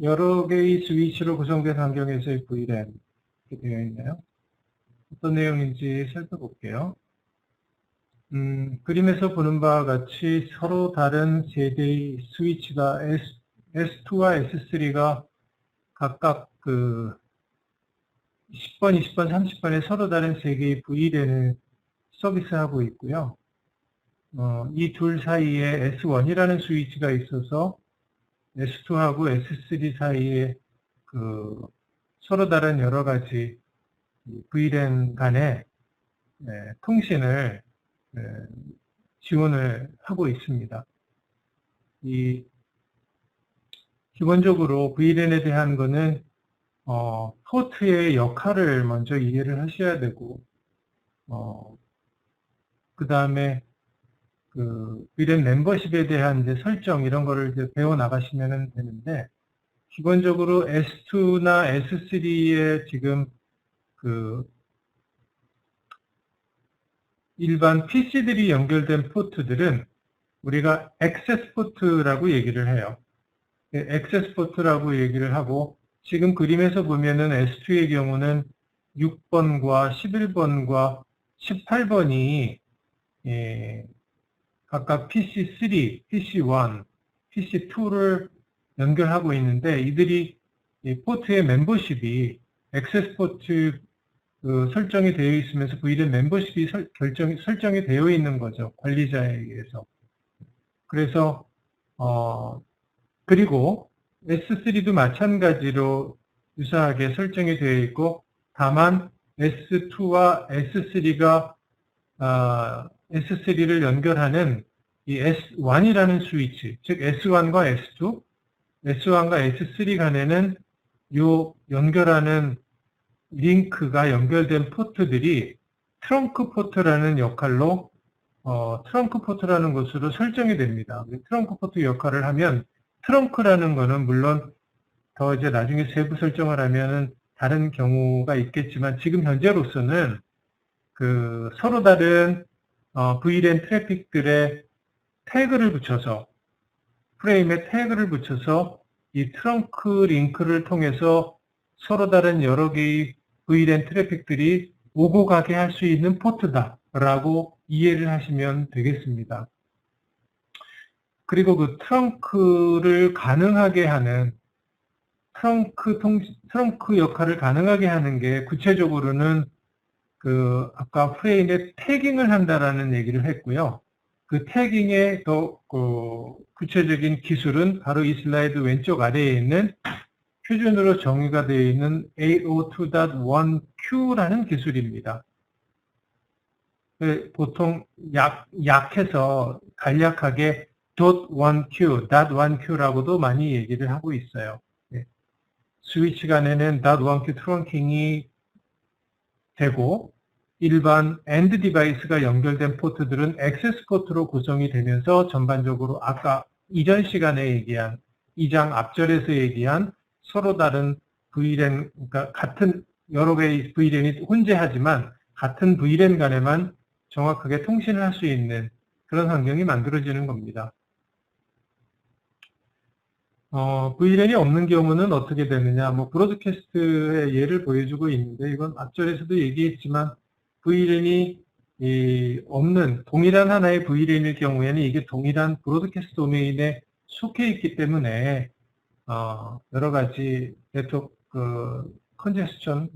여러 개의 스위치로 구성된 환경에서의 VLAN 이렇게 되어 있네요. 어떤 내용인지 살펴볼게요. 그림에서 보는 바와 같이 서로 다른 세대의 스위치가 S2와 S3가 각각 10번, 20번, 30번에 서로 다른 세 개의 VLAN을 서비스하고 있고요. 이 둘 사이에 S1이라는 스위치가 있어서 S2하고 S3 사이에 서로 다른 여러 가지 VLAN 간의 통신을 지원을 하고 있습니다. 기본적으로 VLAN에 대한 거는 포트의 역할을 먼저 이해를 하셔야 되고, 그 다음에 VLAN 멤버십에 대한 이제 설정 이런 거를 이제 배워 나가시면 되는데, 기본적으로 S2나 S3에 지금 일반 PC들이 연결된 포트들은 우리가 액세스 포트라고 얘기를 해요. 액세스 포트라고 얘기를 하고, 지금 그림에서 보면은 S2의 경우는 6번과 11번과 18번이 각각 PC3, PC1, PC2를 연결하고 있는데, 이들이 포트의 멤버십이 액세스 포트 설정이 되어 있으면서 VLAN 멤버십이 설정이 되어 있는 거죠. 관리자에 의해서. 그래서 그리고 S3도 마찬가지로 유사하게 설정이 되어 있고, 다만 S2와 S3가 S3를 연결하는 이 S1이라는 스위치, 즉 S1과 S2, S1과 S3 간에는 요 연결하는 링크가 연결된 포트들이 트렁크 포트라는 역할로 트렁크 포트라는 것으로 설정이 됩니다. 트렁크 포트 역할을 하면, 트렁크라는 거는 물론 더 이제 나중에 세부 설정을 하면은 다른 경우가 있겠지만, 지금 현재로서는 서로 다른 VLAN 트래픽들의 태그를 붙여서, 프레임에 태그를 붙여서 이 트렁크 링크를 통해서 서로 다른 여러 개의 VLAN 트래픽들이 오고 가게 할 수 있는 포트다라고 이해를 하시면 되겠습니다. 그리고 그 트렁크를 가능하게 하는, 트렁크 역할을 가능하게 하는 게 구체적으로는 아까 프레임에 태깅을 한다라는 얘기를 했고요. 그 태깅의 더 구체적인 기술은 바로 이 슬라이드 왼쪽 아래에 있는 표준으로 정의가 되어 있는 802.1q라는 기술입니다. 보통 약해서 간략하게 .1q라고도 많이 얘기를 하고 있어요. 스위치 간에는 .1q 트렁킹이 되고, 일반 AND 디바이스가 연결된 포트들은 액세스 포트로 구성이 되면서 전반적으로 아까 이전 시간에 얘기한, 2장 앞절에서 얘기한 서로 다른 VLAN, 그러니까 같은 여러 개의 VLAN이 혼재하지만 같은 VLAN 간에만 정확하게 통신을 할 수 있는 그런 환경이 만들어지는 겁니다. VLAN이 없는 경우는 어떻게 되느냐, 브로드캐스트의 예를 보여주고 있는데, 이건 앞절에서도 얘기했지만, VLAN이 없는 동일한 하나의 VLAN일 경우에는 이게 동일한 브로드캐스트 도메인에 속해 있기 때문에 여러 가지 네트워크 컨제스션,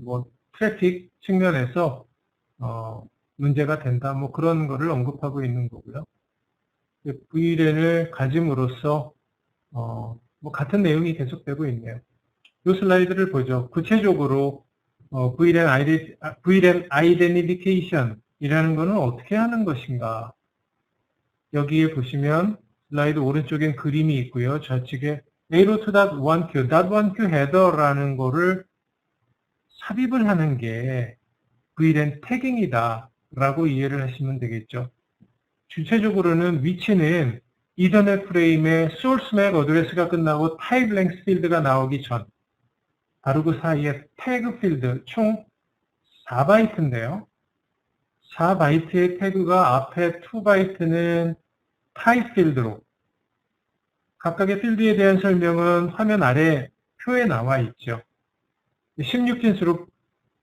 트래픽 측면에서 문제가 된다, 그런 거를 언급하고 있는 거고요. VLAN을 가짐으로써 같은 내용이 계속되고 있네요. 이 슬라이드를 보죠. 구체적으로 VLAN 아이덴티피케이션이라는 것은 어떻게 하는 것인가? 여기에 보시면 슬라이드 오른쪽엔 그림이 있고요. 좌측에 802.1q 헤더라는 거를 삽입을 하는 게 VLAN 태깅이다 라고 이해를 하시면 되겠죠. 주체적으로는 위치는 이더넷 프레임에 source MAC 어드레스가 끝나고 type length 필드가 나오기 전, 바로 그 사이에 태그 필드 총 4바이트인데요. 4바이트의 태그가 앞에 2바이트는 type 필드로, 각각의 필드에 대한 설명은 화면 아래 표에 나와 있죠. 16진수로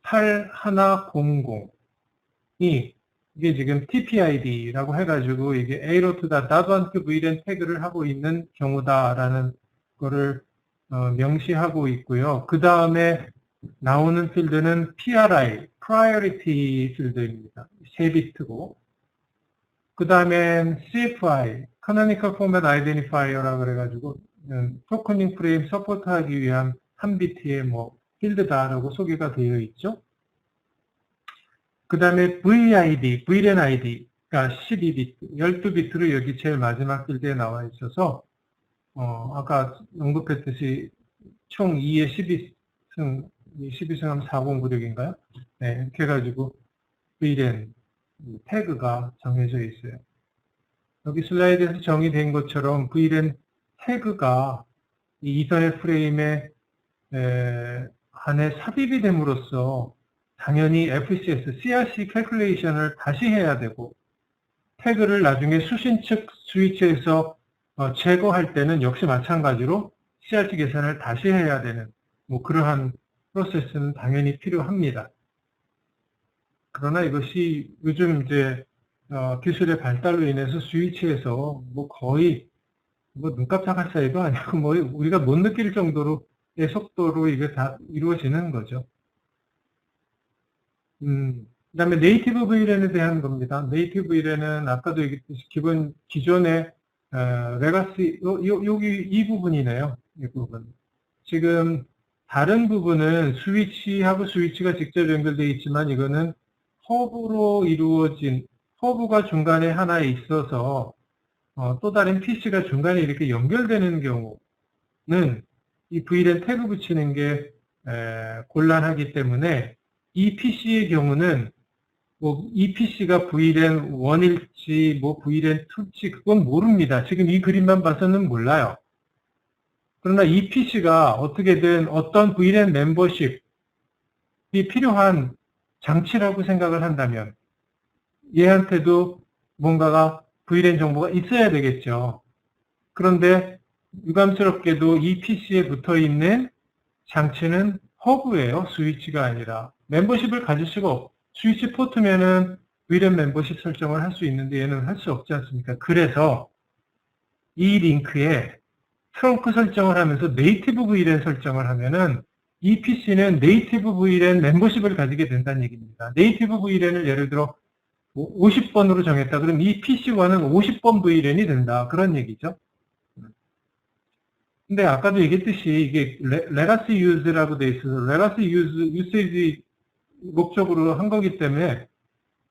8100이 이게 지금 TPID라고 해가지고 이게 A로트다 나도안트 VLAN 태그를 하고 있는 경우다라는 거를 명시하고 있고요. 그 다음에 나오는 필드는 PRI, Priority 필드입니다. 3비트고. 그 다음엔 CFI, Canonical Format Identifier라고 그래가지고 토커닝 프레임 서포트하기 위한 1비트의 뭐 필드다라고 소개가 되어 있죠. 그 다음에 VID, VLAN ID가 12비트, 12비트로 여기 제일 마지막 필드에 나와 있어서 아까 언급했듯이 총 2의 12승, 12승하면 4096인가요? 네, 이렇게 해가지고 VLAN 태그가 정해져 있어요. 여기 슬라이드에서 정의된 것처럼 VLAN 태그가 이 이더넷 프레임에 안에 삽입이 됨으로써 당연히 FCS, CRC 캘큘레이션을 다시 해야 되고 태그를 나중에 수신 측 스위치에서 제거할 때는 역시 마찬가지로 CRC 계산을 다시 해야 되는 뭐 그러한 프로세스는 당연히 필요합니다. 그러나 이것이 요즘 이제 기술의 발달로 인해서 스위치에서 뭐 거의 뭐 눈깜짝할 사이도 아니고 뭐 우리가 못 느낄 정도로의 속도로 이게 다 이루어지는 거죠. 그다음에 네이티브 VLAN에 대한 겁니다. 네이티브 VLAN은 아까도 얘기했듯이 기존의 레가시 여기 이 부분이네요. 이 부분. 지금 다른 부분은 스위치하고 스위치가 직접 연결되어 있지만 이거는 허브로 이루어진 허브가 중간에 하나 있어서 또 다른 PC가 중간에 이렇게 연결되는 경우는 이 VLAN 태그 붙이는 게 곤란하기 때문에 이 PC의 경우는 뭐 이 PC가 VLAN 1일지 뭐 VLAN 2일지 그건 모릅니다. 지금 이 그림만 봐서는 몰라요. 그러나 이 PC가 어떻게든 어떤 VLAN 멤버십이 필요한 장치라고 생각을 한다면 얘한테도 뭔가가 VLAN 정보가 있어야 되겠죠. 그런데 유감스럽게도 이 PC에 붙어있는 장치는 허브예요. 스위치가 아니라. 멤버십을 가질 수가 없고 스위치 포트면은 VLAN 멤버십 설정을 할 수 있는데 얘는 할 수 없지 않습니까? 그래서 이 링크에 트렁크 설정을 하면서 네이티브 VLAN 설정을 하면은 이 PC는 네이티브 VLAN 멤버십을 가지게 된다는 얘기입니다. 네이티브 VLAN을 예를 들어 50번으로 정했다. 그럼 이 PC1은 50번 VLAN이 된다. 그런 얘기죠. 근데 아까도 얘기했듯이 이게 레가시 유즈라고 돼 있어서 레가시 유세지 목적으로 한 거기 때문에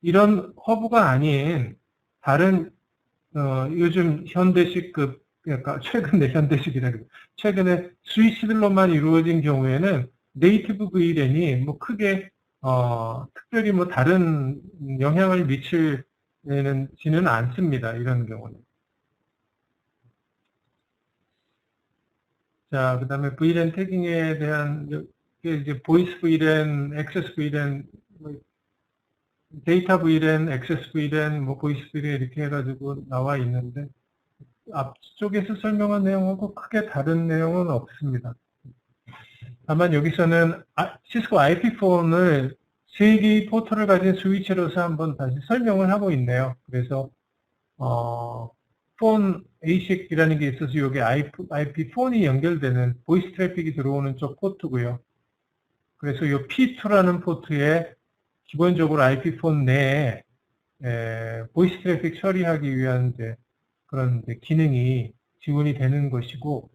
이런 허브가 아닌 다른 요즘 현대식급 그러니까 최근에 현대식이라고 최근에 스위치들로만 이루어진 경우에는 네이티브 VLAN이 뭐 크게 특별히 뭐 다른 영향을 미치지는 않습니다. 이런 경우는. 자, 그 다음에 VLAN 태깅에 대한, 이제 보이스 VLAN, 액세스 VLAN, 데이터 VLAN, 액세스 VLAN, 뭐 보이스 VLAN 이렇게 해가지고 나와 있는데, 앞쪽에서 설명한 내용하고 크게 다른 내용은 없습니다. 다만 여기서는 시스코 IP4를 3개의 포트를 가진 스위치로서 한번 다시 설명을 하고 있네요. 그래서, 폰 ASIC이라는 게 있어서 이게 IP4이 연결되는 보이스 트래픽이 들어오는 쪽 포트고요. 그래서 이 P2라는 포트에 기본적으로 IP4 내에 보이스 트래픽 처리하기 위한 그런 기능이 지원이 되는 것이고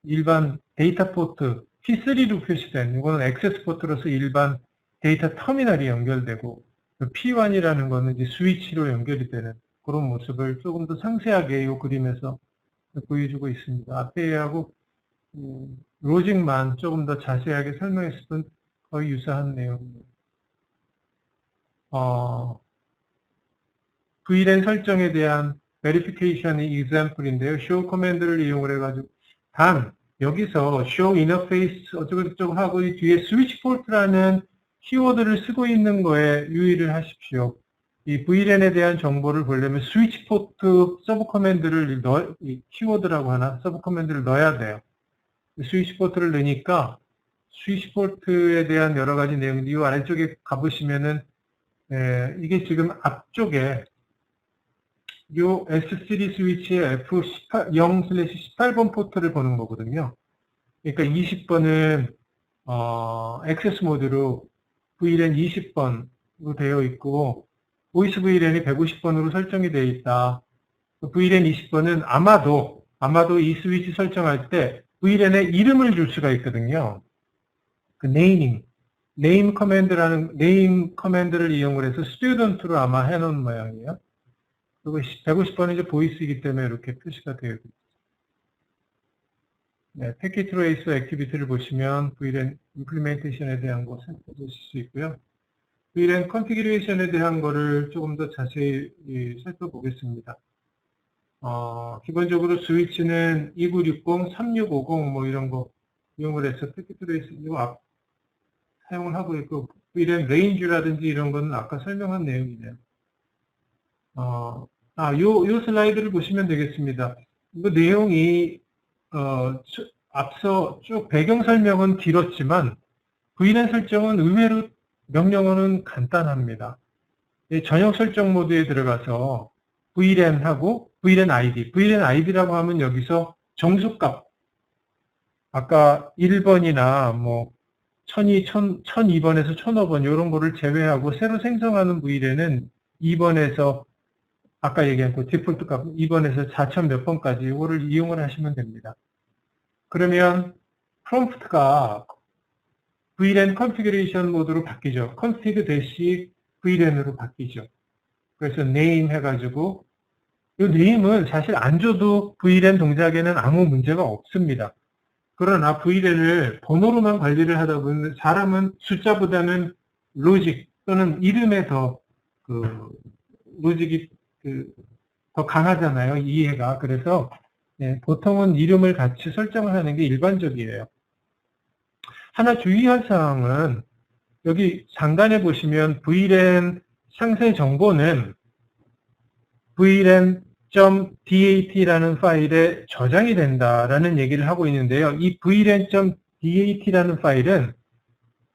일반 데이터 포트 P3로 표시된 이거는 액세스 포트로서 일반 데이터 터미널이 연결되고 P1이라는 거는 이제 스위치로 연결이 되는 그런 모습을 조금 더 상세하게 이 그림에서 보여주고 있습니다. 앞에 하고 로직만 조금 더 자세하게 설명했을 땐 거의 유사한 내용입니다. VLAN 설정에 대한 verification의 example인데요. show 커맨드를 이용을 해가지고 단 여기서 show interface 어쩌고저쩌고 하고 이 뒤에 switch port라는 키워드를 쓰고 있는 거에 유의를 하십시오. 이 VLAN에 대한 정보를 보려면 스위치 포트 서브 커맨드를 이 키워드라고 하나 서브 커맨드를 넣어야 돼요. 스위치 포트를 넣으니까 스위치 포트에 대한 여러 가지 내용인데 이 아래쪽에 가보시면은 이게 지금 앞쪽에 요 S3 스위치의 F0/18번 포트를 보는 거거든요. 그러니까 20번은 액세스 모드로 VLAN 20번으로 되어 있고 보이스 VLAN이 150번으로 설정이 되어 있다. VLAN 20번은 아마도 이 스위치 설정할 때 VLAN에 이름을 줄 수가 있거든요. 그 네임 커맨드를 이용을 해서 스튜던트로 아마 해놓은 모양이에요. 그리고 150번은 이제 보이스이기 때문에 이렇게 표시가 되어 있습니다. 네, 패킷 트레이스 액티비티를 보시면 VLAN 임플리멘테이션에 대한 거 살펴보실 수 있고요. VLAN 컨피그레이션에 대한 거를 조금 더 자세히 살펴보겠습니다. 기본적으로 스위치는 2960, 3650 뭐 이런 거 이용을 해서 패킷 트레이스 사용을 하고 있고 VLAN 레인지라든지 이런 거는 아까 설명한 내용이네요. 요 슬라이드를 보시면 되겠습니다. 그 내용이 앞서 쭉 배경 설명은 길었지만 VLAN 설정은 의외로 명령어는 간단합니다. 전용 설정 모드에 들어가서 VLAN하고 VLAN ID라고 하면 여기서 정수값 아까 1번이나 뭐 1002번에서 1005번 이런 거를 제외하고 새로 생성하는 VLAN은 2번에서 아까 얘기한 그 디폴트 값 2번에서 4000 몇 번까지 이거를 이용을 하시면 됩니다. 그러면 프롬프트가 VLAN 컨피그레이션 모드로 바뀌죠. config VLAN으로 바뀌죠. 그래서 name 해가지고 이 name은 사실 안 줘도 VLAN 동작에는 아무 문제가 없습니다. 그러나 VLAN을 번호로만 관리를 하다 보면 사람은 숫자보다는 로직 또는 이름에 더 로직이 더 강하잖아요. 이해가. 그래서 보통은 이름을 같이 설정을 하는 게 일반적이에요. 하나 주의할 사항은 여기 상단에 보시면 VLAN 상세 정보는 VLAN.dat라는 파일에 저장이 된다라는 얘기를 하고 있는데요. 이 VLAN.dat라는 파일은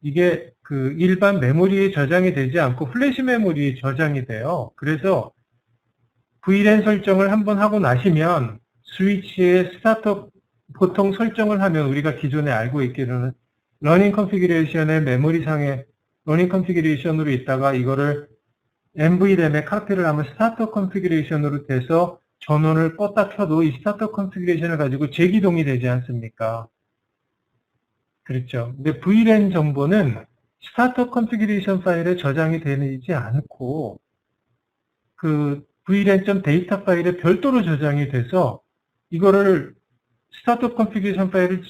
이게 그 일반 메모리에 저장이 되지 않고 플래시 메모리에 저장이 돼요. 그래서 VLAN 설정을 한번 하고 나시면 스위치의 스타트업 보통 설정을 하면 우리가 기존에 알고 있기로는 러닝 컨피그레이션의 메모리상의 러닝 컨피그레이션으로 있다가 이거를 NVRAM에 카피를 하면 스타트업 컨피그레이션으로 돼서 전원을 껐다 켜도 이 스타트업 컨피그레이션을 가지고 재기동이 되지 않습니까? 그렇죠. 근데 VLAN 정보는 스타트업 컨피그레이션 파일에 저장이 되지 않고 그 VLAN.data 파일에 별도로 저장이 돼서 이거를 스타트업 컨피그레이션 파일을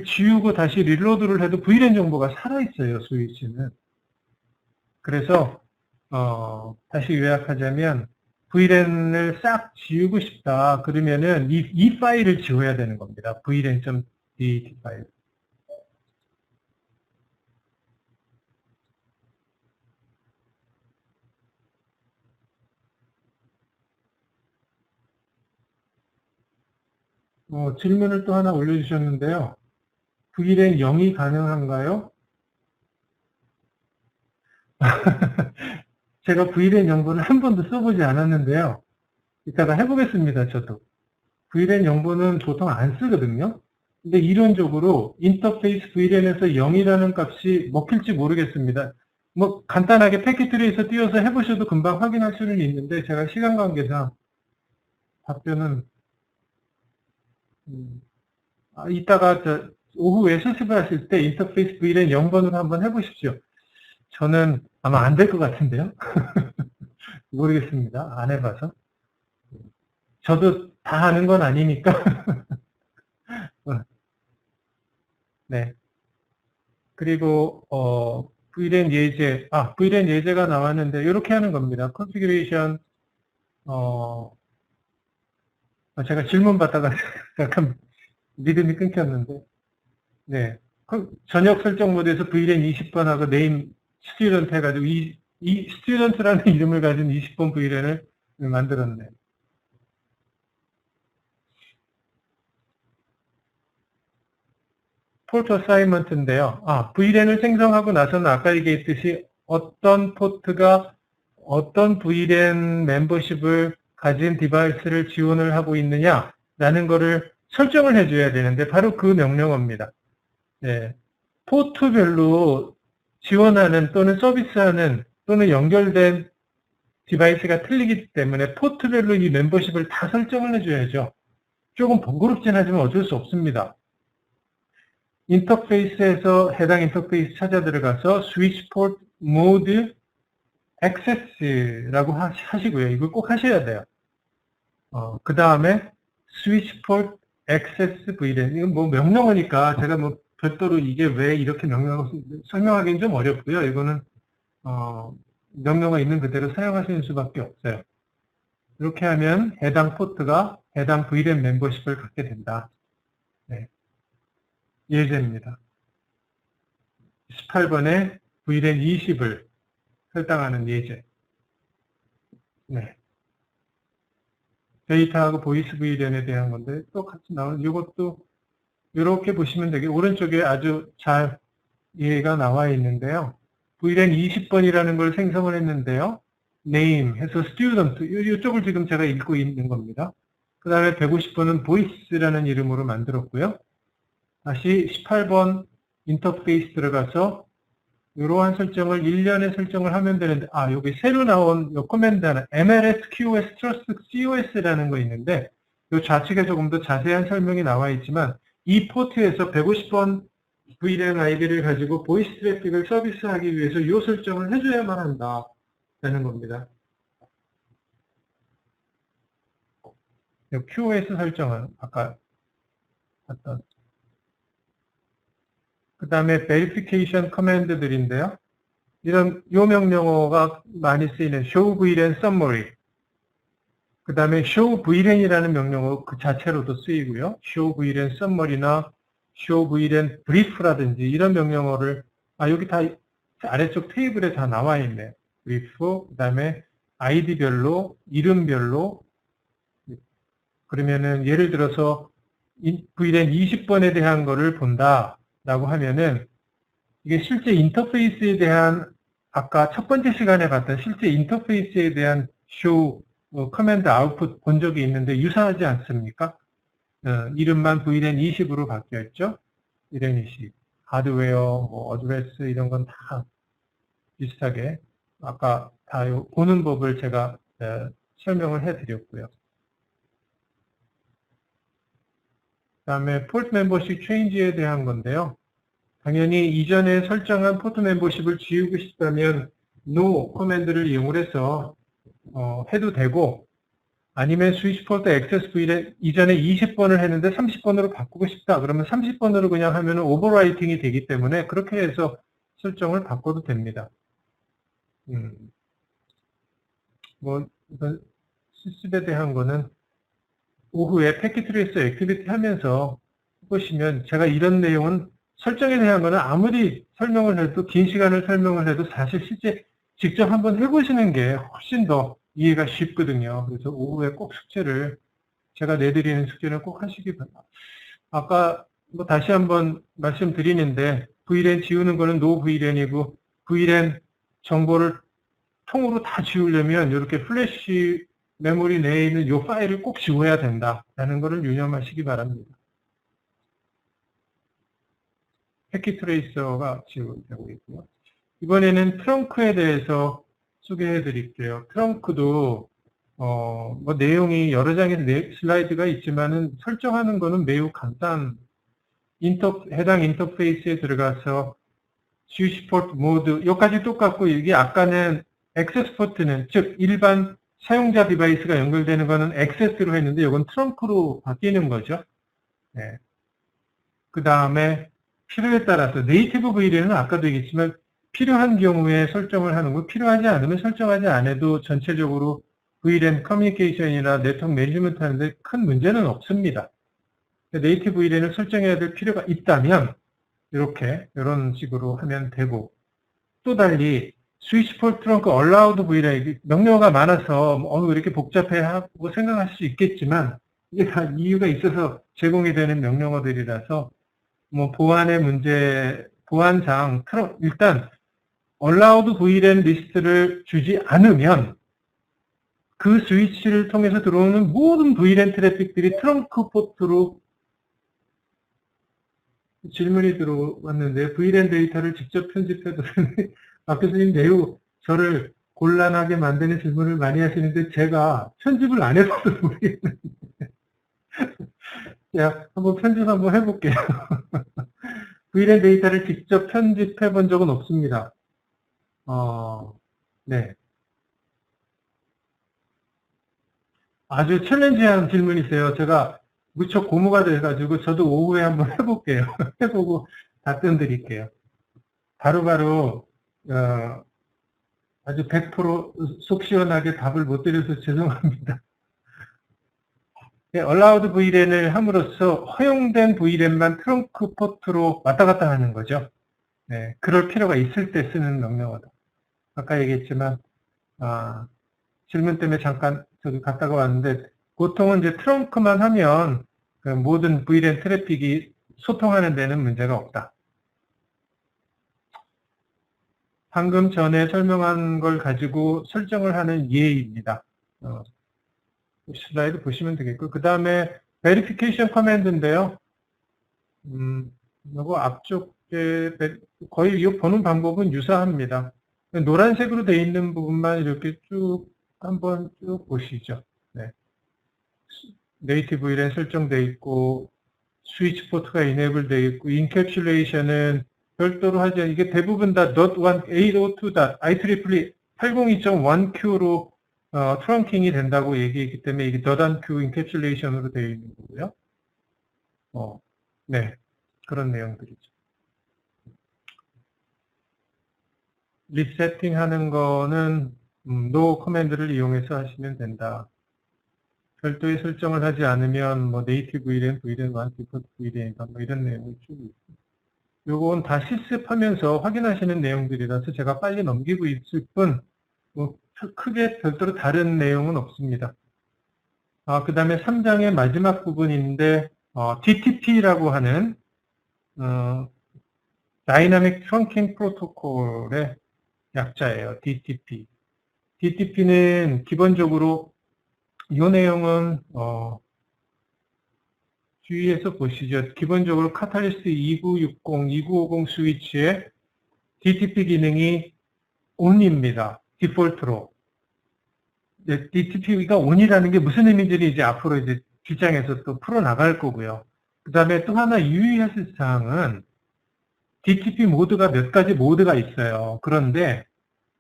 지우고 다시 릴로드를 해도 VLAN 정보가 살아있어요, 스위치는. 그래서 다시 요약하자면 VLAN을 싹 지우고 싶다 그러면은 이 파일을 지워야 되는 겁니다. VLAN.dat 파일. 질문을 또 하나 올려주셨는데요. VLAN 0이 가능한가요? 제가 VLAN 연구를 한 번도 써보지 않았는데요. 이따가 해보겠습니다, 저도. VLAN 연구는 보통 안 쓰거든요. 근데 이론적으로 인터페이스 VLAN에서 0이라는 값이 먹힐지 모르겠습니다. 뭐 간단하게 패킷트리에서 띄워서 해보셔도 금방 확인할 수는 있는데 제가 시간 관계상 답변은 이따가 오후에 수습을 하실 때 인터페이스 VLAN 0번으로 한번 해보십시오. 저는 아마 안 될 것 같은데요. 모르겠습니다. 안 해봐서. 저도 다 아는 건 아니니까. 네. 그리고 VLAN 예제가 나왔는데 이렇게 하는 겁니다. 컨피그레이션 제가 질문 받다가 약간 믿음이 끊겼는데 네. 전역 설정 모드에서 VLAN 20번하고 네임 스튜던트 해가지고 이 스튜던트라는 이름을 가진 20번 VLAN을 만들었네. 포트 어사이먼트인데요. VLAN을 생성하고 나서는 아까 얘기했듯이 어떤 포트가 어떤 VLAN 멤버십을 가진 디바이스를 지원을 하고 있느냐라는 거를 설정을 해줘야 되는데 바로 그 명령어입니다. 네. 포트별로 지원하는 또는 서비스하는 또는 연결된 디바이스가 틀리기 때문에 포트별로 이 멤버십을 다 설정을 해줘야죠. 조금 번거롭진 하지만 어쩔 수 없습니다. 인터페이스에서 해당 인터페이스 찾아 들어가서 스위치 포트 모드 액세스라고 하시고요. 이걸 꼭 하셔야 돼요. 그 다음에 스위치 포트 액세스 VLAN. 이건 뭐 명령어니까 제가 뭐 별도로 이게 왜 이렇게 명령어 설명하기는 좀 어렵고요. 이거는 명령어 있는 그대로 사용하시는 수밖에 없어요. 이렇게 하면 해당 포트가 해당 VLAN 멤버십을 갖게 된다. 네. 예제입니다. 18번에 VLAN 20을 할당하는 예제. 네. 데이터하고 보이스 VLAN에 대한 건데 똑같이 나오는 이것도 이렇게 보시면 되게 오른쪽에 아주 잘 이해가 나와 있는데요. VLAN 20번이라는 걸 생성을 했는데요. name 해서 student 이쪽을 지금 제가 읽고 있는 겁니다. 그 다음에 150번은 voice라는 이름으로 만들었고요. 다시 18번 인터페이스 들어가서 이러한 설정을 1년에 설정을 하면 되는데 여기 새로 나온 요 코맨드 하나 MLS, QoS, Trust, COS라는 거 있는데 요 좌측에 조금 더 자세한 설명이 나와 있지만 이 포트에서 150번 VLAN 아이디를 가지고 보이스 트래픽을 서비스하기 위해서 이 설정을 해줘야만 한다라는 겁니다. QoS 설정은 아까 봤던 그 다음에 verification 커맨드들인데요. 요 명령어가 많이 쓰이는 show VLAN summary 그 다음에 show VLAN이라는 명령어 그 자체로도 쓰이고요. show VLAN summary나 show VLAN brief라든지 이런 명령어를 여기 다 아래쪽 테이블에 다 나와 있네요. brief, 그 다음에 아이디별로, 이름별로 그러면은 예를 들어서 VLAN 20번에 대한 거를 본다 라고 하면은 이게 실제 인터페이스에 대한 아까 첫 번째 시간에 봤던 실제 인터페이스에 대한 show 커맨드 아웃풋 본 적이 있는데 유사하지 않습니까? 이름만 VLAN 20으로 바뀌었죠. VLAN 20 하드웨어, 어드레스 이런 건 다 비슷하게 아까 다 보는 법을 제가 설명을 해드렸고요. 그 다음에 포트 멤버십 체인지에 대한 건데요. 당연히 이전에 설정한 포트 멤버십을 지우고 싶다면 no 커맨드를 이용을 해서 해도 되고 아니면 스위치 포트 액세스 VLAN 이전에 20번을 했는데 30번으로 바꾸고 싶다. 그러면 30번으로 그냥 하면 오버라이팅이 되기 때문에 그렇게 해서 설정을 바꿔도 됩니다. 뭐 이건 시스템에 대한 거는 오후에 패킷트레이서 액티비티 하면서 보시면 제가 이런 내용은 설정에 대한 거는 아무리 설명을 해도 긴 시간을 설명을 해도 사실 실제 직접 한번 해보시는 게 훨씬 더 이해가 쉽거든요. 그래서 오후에 꼭 숙제를 제가 내드리는 숙제는 꼭 하시기 바랍니다. 아까 뭐 다시 한번 말씀드리는데 VLAN 지우는 거는 no VLAN이고 VLAN 정보를 통으로 다 지우려면 이렇게 플래시 메모리 내에 있는 이 파일을 꼭 지워야 된다라는 것을 유념하시기 바랍니다. 패킷트레이서가 지원되고 있고요. 이번에는 트렁크에 대해서 소개해 드릴게요. 트렁크도 뭐 내용이 여러 장의 슬라이드가 있지만은 설정하는 거는 매우 간단. 해당 인터페이스에 들어가서 스위치 포트 모드 여기까지 똑같고 이게 아까는 액세스 포트는 즉 일반 사용자 디바이스가 연결되는 거는 액세스로 했는데 이건 트렁크로 바뀌는 거죠. 네. 그 다음에 필요에 따라서 네이티브 VLAN은 아까도 얘기했지만 필요한 경우에 설정을 하는 거 필요하지 않으면 설정하지 않아도 전체적으로 VLAN 커뮤니케이션이나 네트워크 매니지먼트 하는데 큰 문제는 없습니다. 네이티브 VLAN을 설정해야 될 필요가 있다면 이런 식으로 하면 되고 또 달리 스위치 포트 트렁크 얼라우드 VLAN 명령어가 많아서 왜 이렇게 복잡해 하고 생각할 수 있겠지만 이게 다 이유가 있어서 제공이 되는 명령어들이라서 뭐 보안의 문제, 보안상 일단 allowed VLAN 리스트를 주지 않으면 그 스위치를 통해서 들어오는 모든 VLAN 트래픽들이 트렁크 포트로 질문이 들어왔는데 VLAN 데이터를 직접 편집해도 박 교수님 매우 저를 곤란하게 만드는 질문을 많이 하시는데 제가 편집을 안 해봐도 모르겠는데 자, 한번 편집 한번 해볼게요. VLAN 데이터를 직접 편집해 본 적은 없습니다. 네. 아주 챌린지한 질문이세요. 제가 무척 고무가 돼가지고 저도 오후에 한번 해볼게요. 해보고 답변 드릴게요. 바로바로 아주 100%속 시원하게 답을 못 드려서 죄송합니다. 네, allowed VLAN을 함으로써 허용된 VLAN만 트렁크 포트로 왔다 갔다 하는 거죠. 네, 그럴 필요가 있을 때 쓰는 명령어다. 아까 얘기했지만 질문 때문에 잠깐 저기 갔다가 왔는데 보통은 이제 트렁크만 하면 그 모든 VLAN 트래픽이 소통하는 데는 문제가 없다. 방금 전에 설명한 걸 가지고 설정을 하는 예입니다. 슬라이드 보시면 되겠고 그 다음에 verification 커맨드인데요. 이거 앞쪽에 거의 이 보는 방법은 유사합니다. 노란색으로 되어 있는 부분만 이렇게 쭉 한번 쭉 보시죠. 네. 네이티브 VLAN 설정되어 있고 스위치 포트가 이네이블 되어 있고 인캡슐레이션은 별도로 하지 않아요. 이게 대부분 다 .802.IEEE 802.1Q로 트렁킹이 된다고 얘기했기 때문에 이게 .1Q 인캡슐레이션으로 되어 있는 거고요. 네, 그런 내용들이죠. 리세팅하는 거는 no 커맨드를 이용해서 하시면 된다. 별도의 설정을 하지 않으면 뭐 네이티브 VLAN, VLAN 1, 디폴트 VLAN 뭐 이런 내용이 쭉 있습니다. 요건 다 실습하면서 확인하시는 내용들이라서 제가 빨리 넘기고 있을 뿐 뭐 크게 별도로 다른 내용은 없습니다. 그 다음에 3장의 마지막 부분인데 DTP라고 하는 다이나믹 트렁킹 프로토콜의 약자예요. DTP. DTP는 기본적으로 이 내용은 주의해서 보시죠. 기본적으로 카탈리스트 2960, 2950 스위치의 DTP 기능이 ON입니다. 디폴트로. DTP가 ON이라는 게 무슨 의미인지 이제 앞으로 이제 뒷장에서 또 풀어나갈 거고요. 그 다음에 또 하나 유의하실 사항은 DTP 모드가 몇 가지 모드가 있어요. 그런데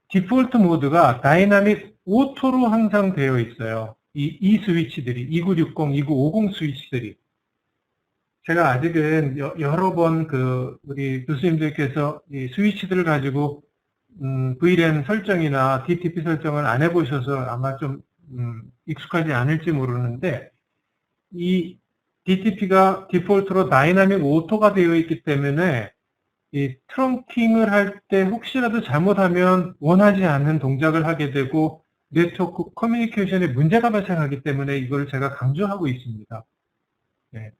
디폴트 모드가 다이나믹 오토로 항상 되어 있어요. 이 스위치들이, 2960, 2950 스위치들이. 제가 아직은 여러 번 우리 교수님들께서 이 스위치들을 가지고 VLAN 설정이나 DTP 설정을 안 해보셔서 아마 좀 익숙하지 않을지 모르는데 이 DTP가 디폴트로 다이나믹 오토가 되어 있기 때문에 이 트렁킹을 할 때 혹시라도 잘못하면 원하지 않는 동작을 하게 되고 네트워크 커뮤니케이션에 문제가 발생하기 때문에 이걸 제가 강조하고 있습니다. 네.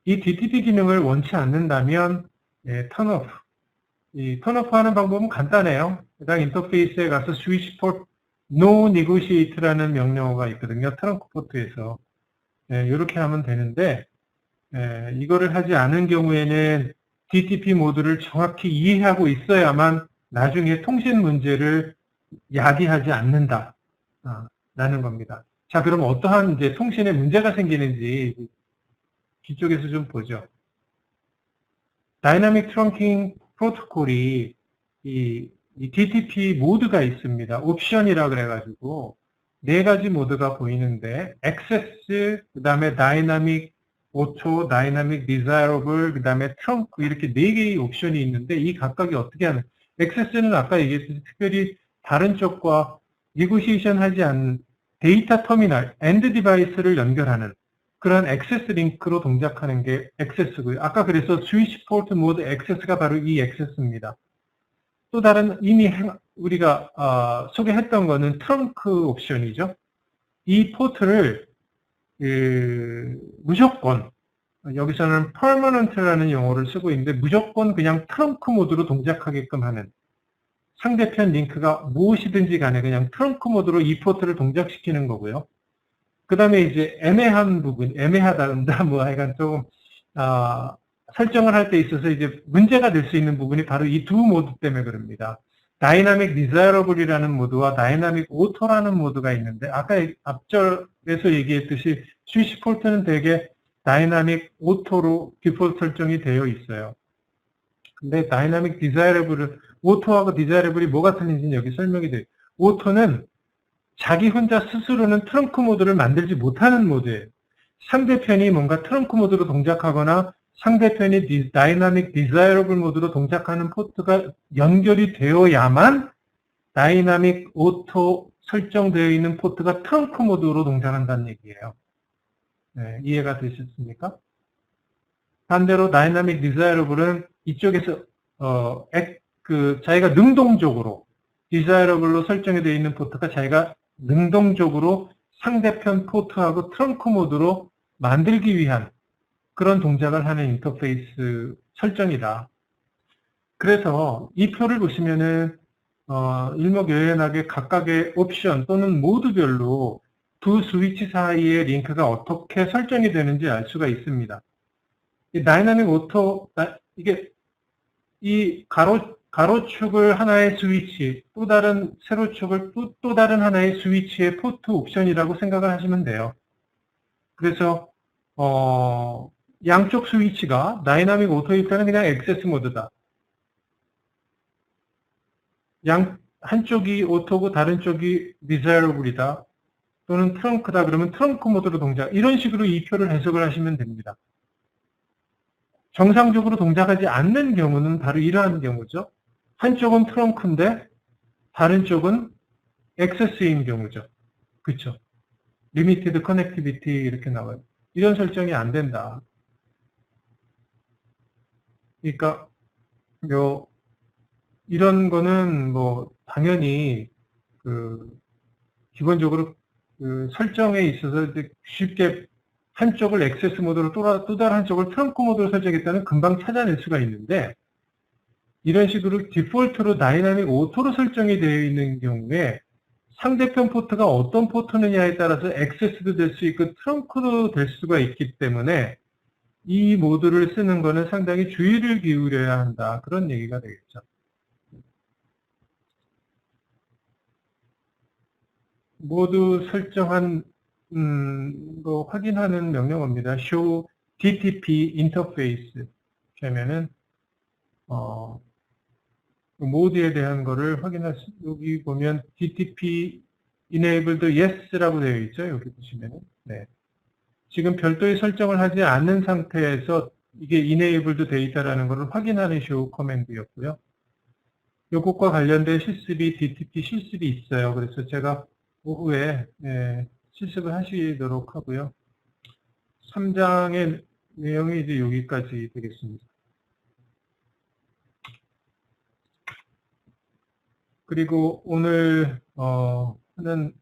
이 DTP 기능을 원치 않는다면 턴오프. 이 턴오프 하는 방법은 간단해요. 해당 인터페이스에 가서 스위치 포트 no negotiate라는 명령어가 있거든요. 트렁크 포트에서. 이렇게 하면 되는데 이거를 하지 않은 경우에는 DTP 모드를 정확히 이해하고 있어야만 나중에 통신 문제를 야기하지 않는다. 라는 겁니다. 자, 그럼 어떠한 이제 통신에 문제가 생기는지 뒤쪽에서 좀 보죠. 다이나믹 트렁킹 프로토콜이 이 DTP 모드가 있습니다. 옵션이라 그래가지고 네 가지 모드가 보이는데 액세스, 그 다음에 다이나믹 오토, 다이나믹 디자이러블, 그 다음에 트렁크 이렇게 네 개의 옵션이 있는데 이 각각이 어떻게 하는 액세스는 아까 얘기했듯이 특별히 다른 쪽과 니고시에이션 하지 않는 데이터 터미널, 엔드 디바이스를 연결하는 그런 액세스 링크로 동작하는 게 액세스고요. 아까 그래서 스위치 포트 모드 액세스가 바로 이 액세스입니다. 또 다른 이미 우리가 소개했던 거는 트렁크 옵션이죠. 이 포트를 무조건 여기서는 permanent라는 용어를 쓰고 있는데 무조건 그냥 트렁크 모드로 동작하게끔 하는 상대편 링크가 무엇이든지 간에 그냥 트렁크 모드로 이 포트를 동작시키는 거고요. 그 다음에 이제 애매한 부분, 애매하다든가 뭐 하여간 좀 설정을 할 때 있어서 이제 문제가 될 수 있는 부분이 바로 이 두 모드 때문에 그럽니다. 다이나믹 디자이러블이라는 모드와 다이나믹 오토라는 모드가 있는데 아까 앞절에서 얘기했듯이 스위치 포트는 대개 다이나믹 오토로 디폴트 설정이 되어 있어요. 근데 다이나믹 디자이러블은 오토하고 디자이러블이 뭐가 틀린지는 여기 설명이 돼요. 오토는 자기 혼자 스스로는 트렁크 모드를 만들지 못하는 모드예요. 상대편이 뭔가 트렁크 모드로 동작하거나 상대편이 다이나믹 디자이러블 모드로 동작하는 포트가 연결이 되어야만 다이나믹 오토 설정되어 있는 포트가 트렁크 모드로 동작한다는 얘기예요. 네, 이해가 되셨습니까? 반대로 다이나믹 디자이러블은 이쪽에서 자기가 능동적으로 디자이러블로 설정이 되어 있는 포트가 자기가 능동적으로 상대편 포트하고 트렁크 모드로 만들기 위한 그런 동작을 하는 인터페이스 설정이다. 그래서 이 표를 보시면은 일목요연하게 각각의 옵션 또는 모드별로 두 스위치 사이의 링크가 어떻게 설정이 되는지 알 수가 있습니다. 이 다이나믹 오토, 이게 이 가로축을 하나의 스위치, 또 다른 세로축을 또 다른 하나의 스위치의 포트 옵션이라고 생각을 하시면 돼요. 그래서 양쪽 스위치가 다이나믹 오토일 때는 그냥 액세스 모드다. 한쪽이 오토고 다른 쪽이 디자이러블이다. 또는 트렁크다. 그러면 트렁크 모드로 동작. 이런 식으로 이 표를 해석을 하시면 됩니다. 정상적으로 동작하지 않는 경우는 바로 이러한 경우죠. 한쪽은 트렁크인데 다른 쪽은 액세스인 경우죠. 그렇죠? 리미티드 커넥티비티 이렇게 나와요. 이런 설정이 안 된다. 그러니까 이런 거는 뭐 당연히 기본적으로 설정에 있어서 쉽게 한쪽을 액세스 모드로 또 다른 한쪽을 트렁크 모드로 설정했다면 금방 찾아낼 수가 있는데 이런 식으로 디폴트로 다이나믹 오토로 설정이 되어 있는 경우에 상대편 포트가 어떤 포트느냐에 따라서 액세스도 될 수 있고 트렁크도 될 수가 있기 때문에 이 모드를 쓰는 것은 상당히 주의를 기울여야 한다. 그런 얘기가 되겠죠. 모두 설정한 거 확인하는 명령어입니다. show DTP interface 하면은 모드에 대한 거를 확인할 수, 여기 보면 DTP enabled yes라고 되어 있죠. 여기 보시면은. 네. 지금 별도의 설정을 하지 않는 상태에서 이게 enabled도 되어 있다는 것을 확인하는 show 커맨드였고요. 이것과 관련된 실습이 DTP 실습이 있어요. 그래서 제가 오후에 실습을 하시도록 하고요. 3장의 내용이 이제 여기까지 되겠습니다. 그리고 오늘 하는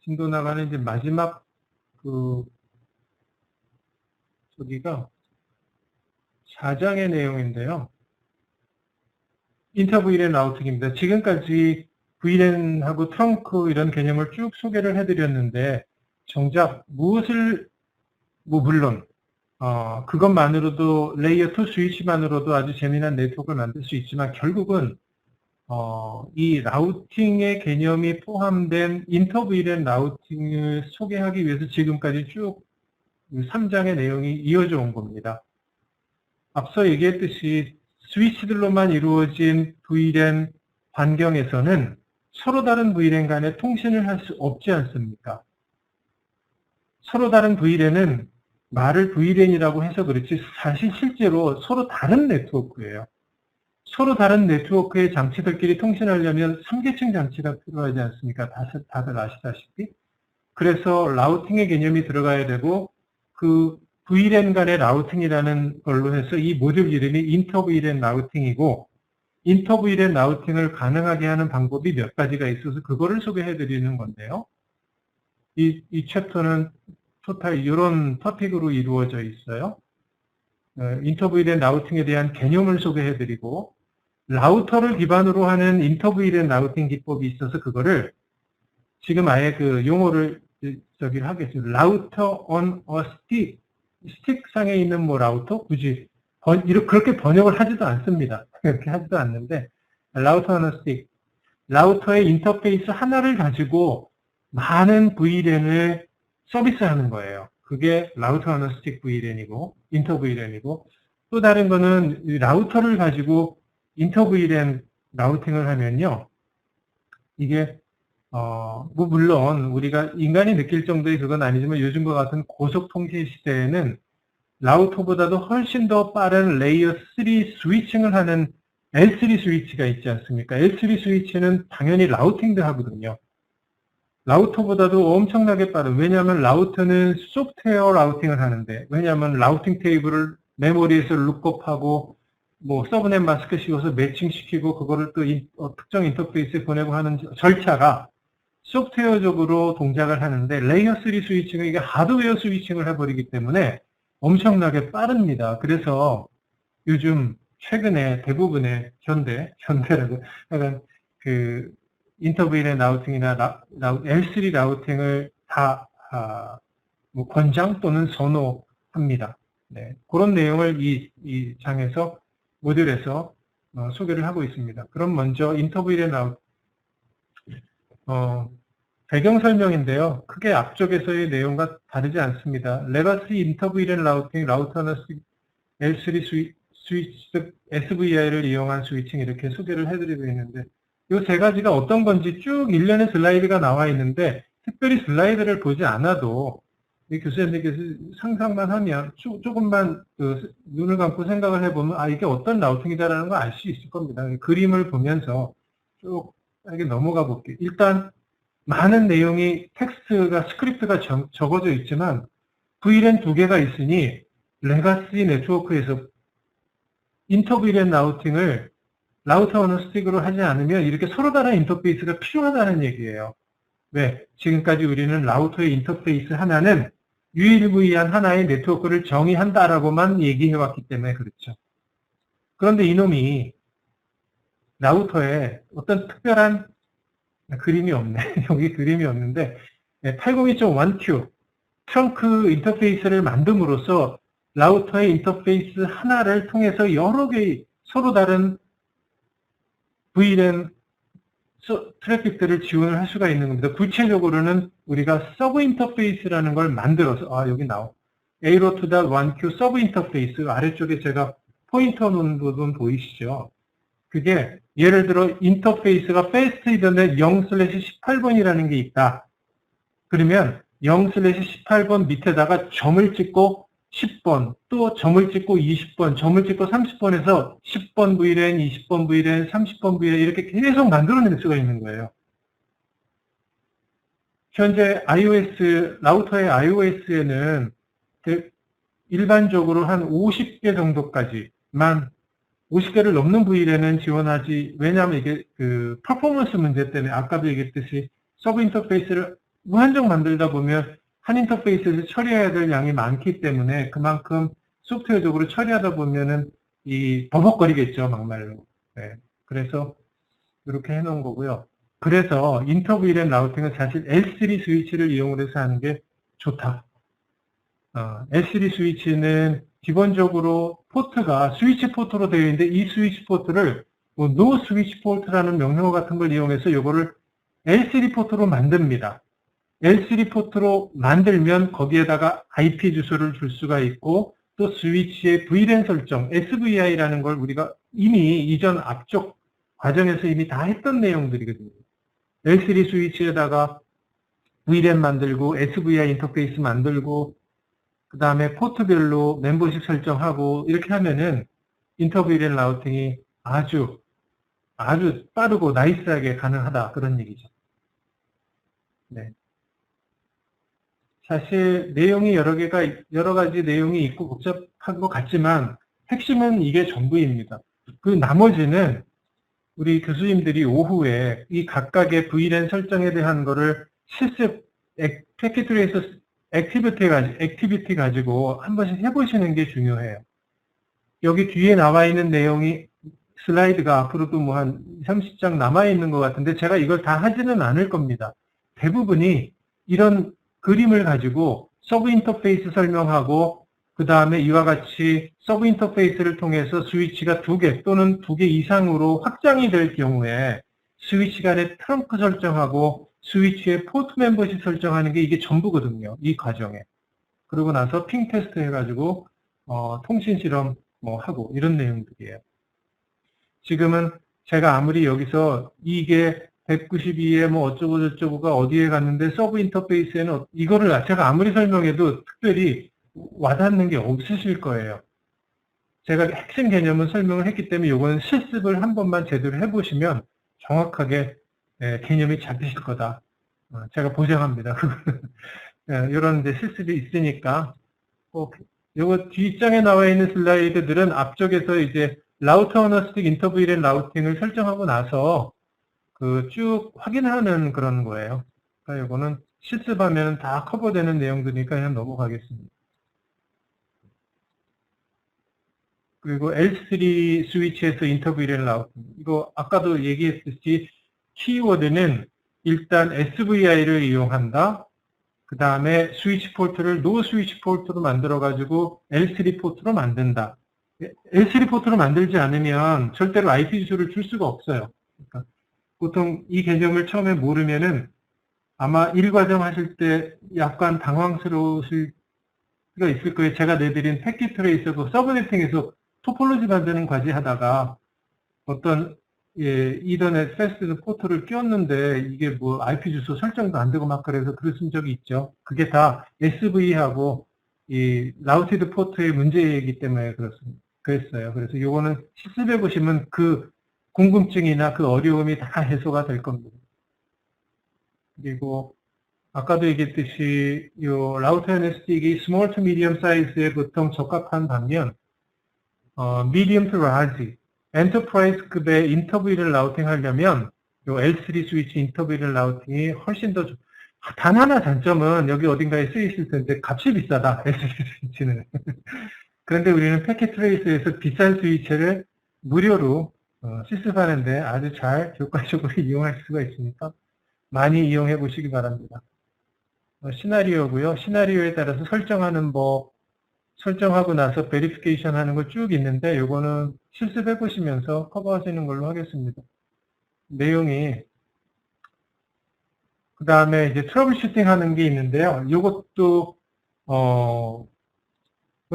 진도 나가는 이제 마지막 저기가 4장의 내용인데요. 인터 VLAN 라우팅입니다. 지금까지 VLAN하고 트렁크 이런 개념을 쭉 소개를 해드렸는데 정작 무엇을 물론 그것만으로도 레이어 2 스위치만으로도 아주 재미난 네트워크를 만들 수 있지만 결국은 이 라우팅의 개념이 포함된 인터 VLAN 라우팅을 소개하기 위해서 지금까지 쭉 3장의 내용이 이어져 온 겁니다. 앞서 얘기했듯이 스위치들로만 이루어진 VLAN 환경에서는 서로 다른 VLAN 간에 통신을 할 수 없지 않습니까? 서로 다른 VLAN은 말을 VLAN이라고 해서 그렇지 사실 실제로 서로 다른 네트워크예요. 서로 다른 네트워크의 장치들끼리 통신하려면 3계층 장치가 필요하지 않습니까? 다들 아시다시피. 그래서 라우팅의 개념이 들어가야 되고 그 VLAN 간의 라우팅이라는 걸로 해서 이 모듈 이름이 인터 VLAN 라우팅이고 인터 VLAN 라우팅을 가능하게 하는 방법이 몇 가지가 있어서 그거를 소개해 드리는 건데요. 이 챕터는 토탈 이런 토픽으로 이루어져 있어요. 인터VLAN 라우팅에 대한 개념을 소개해드리고 라우터를 기반으로 하는 인터VLAN 라우팅 기법이 있어서 그거를 지금 아예 그 용어를 하겠습니다. 라우터 on a stick, 스틱 상에 있는 뭐 라우터 굳이 그렇게 번역을 하지도 않습니다. 그렇게 하지도 않는데 라우터 on a stick, 라우터의 인터페이스 하나를 가지고 많은 VLAN을 서비스하는 거예요. 그게 라우터 on a stick VLAN이고 인터 VLAN이고 또 다른 거는 라우터를 가지고 인터 VLAN 라우팅을 하면요. 이게 뭐 물론 우리가 인간이 느낄 정도의 그건 아니지만 요즘과 같은 고속통신 시대에는 라우터보다도 훨씬 더 빠른 레이어 3 스위칭을 하는 L3 스위치가 있지 않습니까? L3 스위치는 당연히 라우팅도 하거든요. 라우터보다도 엄청나게 빠른, 왜냐하면 라우터는 소프트웨어 라우팅을 하는데, 왜냐하면 라우팅 테이블을 메모리에서 룩업하고 뭐 서브넷 마스크 씌워서 매칭시키고 그거를 또 특정 인터페이스에 보내고 하는 절차가 소프트웨어적으로 동작을 하는데 레이어 3 스위칭은 이게 하드웨어 스위칭을 해버리기 때문에 엄청나게 빠릅니다. 그래서 요즘 최근에 대부분의 현대라고 약간 그 인터VLAN 라우팅이나 L3 라우팅을 다 뭐 권장 또는 선호합니다. 네, 그런 내용을 이 장에서 모듈에서 소개를 하고 있습니다. 그럼 먼저 인터VLAN 라우팅 배경 설명인데요. 크게 앞쪽에서의 내용과 다르지 않습니다. 레가시 인터VLAN 라우팅, 라우터나 L3 스위치, 즉 SVI를 이용한 스위칭 이렇게 소개를 해드리고 있는데 이 세 가지가 어떤 건지 쭉 일련의 슬라이드가 나와 있는데 특별히 슬라이드를 보지 않아도 교수님께서 상상만 하면 조금만 눈을 감고 생각을 해보면 이게 어떤 라우팅이다라는 걸 알 수 있을 겁니다. 그림을 보면서 쭉 이렇게 넘어가 볼게요. 일단 많은 내용이 텍스트가 스크립트가 적어져 있지만 VLAN 2개가 있으니 레가시 네트워크에서 인터VLAN 라우팅을 라우터 어느 스틱으로 하지 않으면 이렇게 서로 다른 인터페이스가 필요하다는 얘기예요. 왜? 지금까지 우리는 라우터의 인터페이스 하나는 유일무이한 하나의 네트워크를 정의한다라고만 얘기해왔기 때문에 그렇죠. 그런데 이놈이 라우터에 어떤 특별한 그림이 없네. 여기 그림이 없는데 802.1q 트렁크 인터페이스를 만듦으로써 라우터의 인터페이스 하나를 통해서 여러 개의 서로 다른 VLAN 트래픽들을 지원을 할 수가 있는 겁니다. 구체적으로는 우리가 서브 인터페이스라는 걸 만들어서 여기 나와 A.1q 서브 인터페이스 아래쪽에 제가 포인터 놓은 부분 보이시죠? 그게 예를 들어 인터페이스가 패스트 이더넷 0/18번이라는 게 있다. 그러면 0/18번 밑에다가 점을 찍고 10번, 또 점을 찍고 20번, 점을 찍고 30번에서 10번 VLAN, 20번 VLAN, 30번 VLAN 이렇게 계속 만들어낼 수가 있는 거예요. 현재 라우터의 iOS에는 일반적으로 한 50개 정도까지만 50개를 넘는 VLAN은 지원하지, 왜냐하면 이게 퍼포먼스 문제 때문에 아까도 얘기했듯이 서브 인터페이스를 무한정 만들다 보면 한 인터페이스에서 처리해야 될 양이 많기 때문에 그만큼 소프트웨어적으로 처리하다 보면은 버벅거리겠죠, 막말로. 네. 그래서 이렇게 해놓은 거고요. 그래서 인터VLAN 라우팅은 사실 L3 스위치를 이용해서 하는 게 좋다. L3 스위치는 기본적으로 포트가 스위치 포트로 되어 있는데 이 스위치 포트를 no switch port라는 명령어 같은 걸 이용해서 이거를 L3 포트로 만듭니다. L3 포트로 만들면 거기에다가 IP 주소를 줄 수가 있고 또 스위치의 VLAN 설정, SVI라는 걸 우리가 이미 이전 앞쪽 과정에서 이미 다 했던 내용들이거든요. L3 스위치에다가 VLAN 만들고 SVI 인터페이스 만들고 그 다음에 포트별로 멤버십 설정하고 이렇게 하면은 인터VLAN 라우팅이 아주 빠르고 나이스하게 가능하다 그런 얘기죠. 네. 사실 내용이 여러 가지 내용이 있고 복잡한 것 같지만 핵심은 이게 전부입니다. 그 나머지는 우리 교수님들이 오후에 이 각각의 VLAN 설정에 대한 거를 실습 패킷트레이서 액티비티 가지고 한 번씩 해보시는 게 중요해요. 여기 뒤에 나와 있는 내용이 슬라이드가 앞으로도 뭐 한 30장 남아 있는 것 같은데 제가 이걸 다 하지는 않을 겁니다. 대부분이 이런 그림을 가지고 서브 인터페이스 설명하고 그 다음에 이와 같이 서브 인터페이스를 통해서 스위치가 2개 또는 2개 이상으로 확장이 될 경우에 스위치 간의 트렁크 설정하고 스위치의 포트 멤버십 설정하는 게 이게 전부거든요. 이 과정에. 그러고 나서 핑 테스트 해가지고 통신 실험 뭐 하고 이런 내용들이에요. 지금은 제가 아무리 여기서 이게 192에 뭐 어쩌고 저쩌고가 어디에 갔는데 서브 인터페이스에는 이거를 제가 아무리 설명해도 특별히 와닿는 게 없으실 거예요. 제가 핵심 개념은 설명을 했기 때문에 이거는 실습을 한 번만 제대로 해보시면 정확하게 개념이 잡히실 거다. 제가 보장합니다. 이런 이제 실습이 있으니까 요거 뒷장에 나와 있는 슬라이드들은 앞쪽에서 이제 라우터 어너스틱 인터브이렌 라우팅을 설정하고 나서 그 쭉 확인하는 그런 거예요. 그러니까 이거는 실습하면 다 커버되는 내용들이니까 그냥 넘어가겠습니다. 그리고 L3 스위치에서 인터브이렌 라우팅. 이거 아까도 얘기했듯이 키워드는 일단 SVI를 이용한다. 그 다음에 스위치 포트를 노 스위치 포트로 만들어가지고 L3 포트로 만든다. L3 포트로 만들지 않으면 절대로 IP 주소를 줄 수가 없어요. 그러니까 보통 이 개념을 처음에 모르면은 아마 일과정 하실 때 약간 당황스러우실 수가 있을 거예요. 제가 내드린 패킷 트레이서 그 서브네팅에서 토폴로지 만드는 과제 하다가 어떤 이더넷 패스트 포트를 끼웠는데 이게 뭐 IP 주소 설정도 안 되고 막 그래서 그랬은 적이 있죠. 그게 다 SV하고 이 라우티드 포트의 문제이기 때문에 그랬어요. 그래서 요거는 실습해 보시면 그 궁금증이나 그 어려움이 다 해소가 될 겁니다. 그리고 아까도 얘기했듯이 요 라우터 NS틱이 스몰 투 미디엄 사이즈에 보통 적합한 반면 미디엄 투 라지 엔터프라이즈급의 인터브이를 라우팅 하려면 요 L3 스위치 인터브이를 라우팅이 훨씬 더 단 하나 단점은 여기 어딘가에 쓰이실 텐데 값이 비싸다. L3 스위치는. 그런데 우리는 패킷 트레이스에서 비싼 스위치를 무료로 실습하는데 아주 잘 효과적으로 이용할 수가 있으니까 많이 이용해 보시기 바랍니다. 시나리오고요. 시나리오에 따라서 설정하는 법, 설정하고 나서 베리피케이션 하는 거 쭉 있는데 요거는 실습해 보시면서 커버하시는 걸로 하겠습니다. 내용이 그 다음에 이제 트러블 슈팅 하는 게 있는데요. 요것도 뭐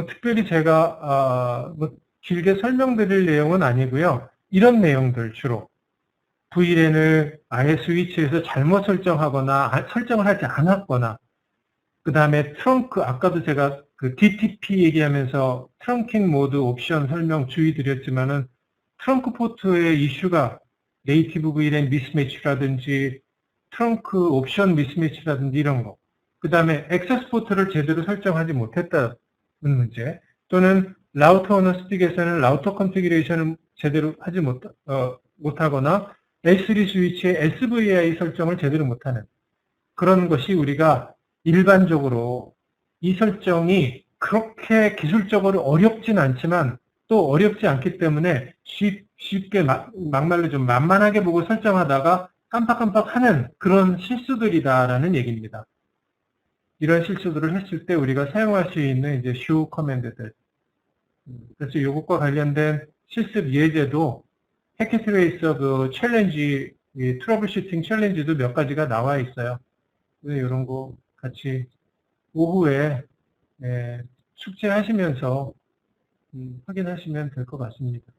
특별히 제가 뭐 길게 설명드릴 내용은 아니고요. 이런 내용들 주로 VLAN을 아예 스위치에서 잘못 설정하거나 설정을 하지 않았거나 그 다음에 트렁크 아까도 제가 그 DTP 얘기하면서 트렁킹 모드 옵션 설명 주의 드렸지만은 트렁크 포트의 이슈가 네이티브 VLAN 미스매치라든지 트렁크 옵션 미스매치라든지 이런 거. 그 다음에 액세스 포트를 제대로 설정하지 못했다는 문제. 또는 라우터 어너스틱에서는 라우터 컨피그레이션을 제대로 하지 못하거나 L3 스위치의 SVI 설정을 제대로 못하는 그런 것이 우리가 일반적으로 이 설정이 그렇게 기술적으로 어렵진 않지만 또 어렵지 않기 때문에 쉽게 막말로 좀 만만하게 보고 설정하다가 깜빡깜빡 하는 그런 실수들이다라는 얘기입니다. 이런 실수들을 했을 때 우리가 사용할 수 있는 이제 show 커맨드들. 그래서 이것과 관련된 실습 예제도 패킷트레이서 그 챌린지, 트러블 슈팅 챌린지도 몇 가지가 나와 있어요. 이런 거 같이 오후에 숙제하시면서 확인하시면 될 것 같습니다.